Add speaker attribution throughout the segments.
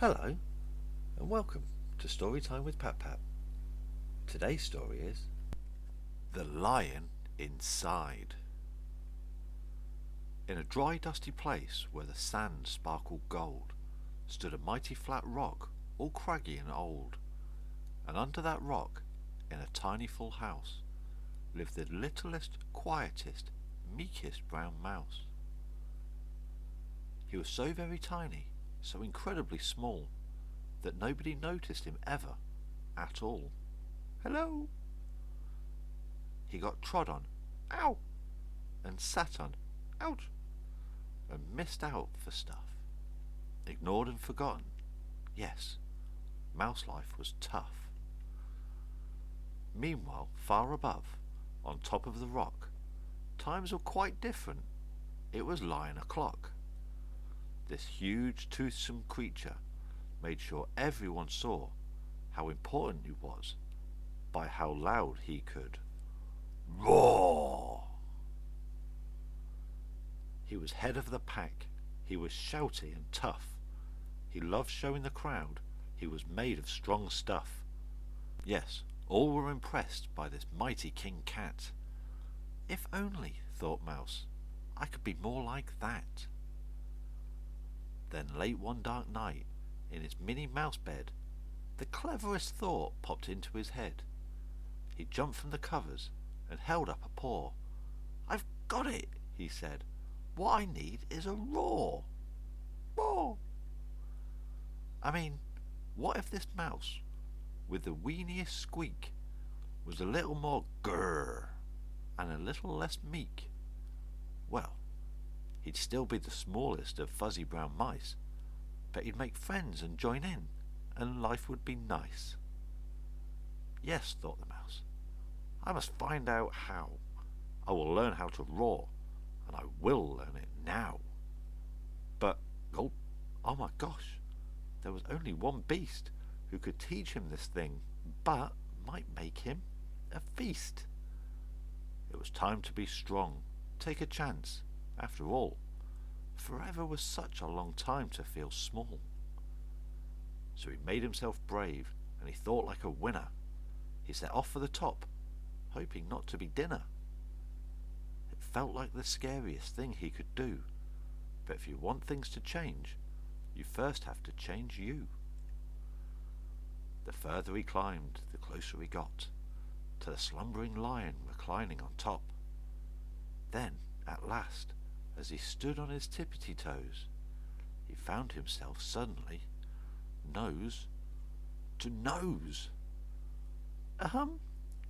Speaker 1: Hello and welcome to Storytime with Pap-Pap. Today's story is The Lion Inside. In a dry, dusty place where the sand sparkled gold stood a mighty flat rock, all craggy and old, and under that rock, in a tiny full house, lived the littlest, quietest, meekest brown mouse. He was so very tiny, so incredibly small, that nobody noticed him ever, at all. Hello! He got trod on, ow, and sat on, ouch, and missed out for stuff. Ignored and forgotten. Yes, mouse life was tough. Meanwhile, far above, on top of the rock, times were quite different. It was Lion o'clock. This huge, toothsome creature made sure everyone saw how important he was by how loud he could roar. He was head of the pack. He was shouty and tough. He loved showing the crowd he was made of strong stuff. Yes, all were impressed by this mighty king cat. If only, thought Mouse, I could be more like that. Then late one dark night, in his mini mouse bed, the cleverest thought popped into his head. He jumped from the covers and held up a paw. "I've got it," he said. "What I need is a roar. Roar! I mean, what if this mouse, with the weeniest squeak, was a little more grrr and a little less meek? Well, he'd still be the smallest of fuzzy brown mice, but he'd make friends and join in, and life would be nice. Yes, thought the mouse, I must find out how. I will learn how to roar, and I will learn it now. But, oh my gosh, there was only one beast who could teach him this thing, but might make him a feast. It was time to be strong, take a chance. After all, forever was such a long time to feel small. So he made himself brave, and he thought like a winner. He set off for the top, hoping not to be dinner. It felt like the scariest thing he could do, but if you want things to change, you first have to change you. The further he climbed, the closer he got, to the slumbering lion reclining on top. Then, at last, as he stood on his tippity toes, he found himself suddenly nose to nose.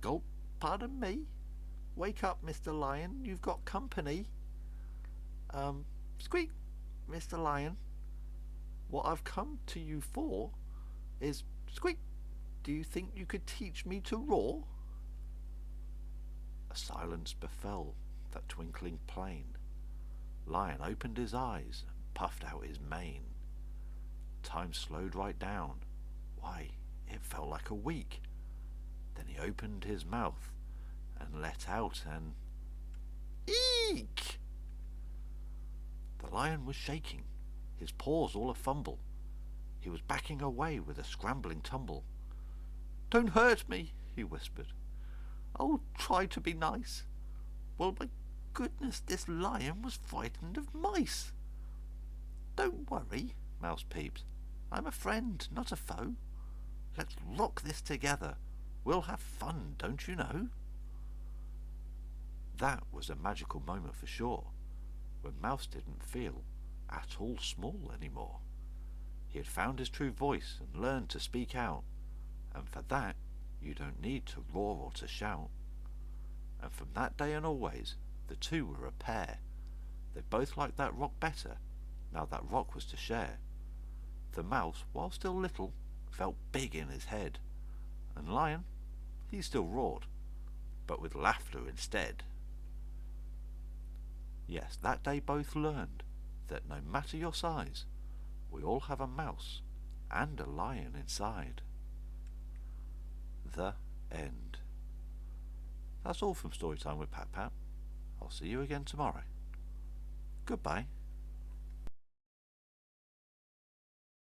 Speaker 1: Gulp, pardon me. Wake up, Mr. Lion, you've got company. Squeak, Mr. Lion. What I've come to you for is, squeak, do you think you could teach me to roar? A silence befell that twinkling plain. Lion opened his eyes and puffed out his mane. Time slowed right down. Why, it felt like a week. Then he opened his mouth and let out an eek. The lion was shaking, his paws all a fumble. He was backing away with a scrambling tumble. "Don't hurt me," he whispered. "I'll try to be nice." Well, my goodness, this lion was frightened of mice. "Don't worry," Mouse peeped. "I'm a friend, not a foe. Let's rock this together. We'll have fun, don't you know?" That was a magical moment for sure, when Mouse didn't feel at all small anymore. He had found his true voice and learned to speak out, and for that you don't need to roar or to shout. And from that day and always, the two were a pair. They both liked that rock better, now that rock was to share. The mouse, while still little, felt big in his head, and Lion, he still roared, but with laughter instead. Yes, that day both learned that no matter your size, we all have a mouse and a lion inside. The end. That's all from Storytime with Pap-Pap. I'll see you again tomorrow. Goodbye.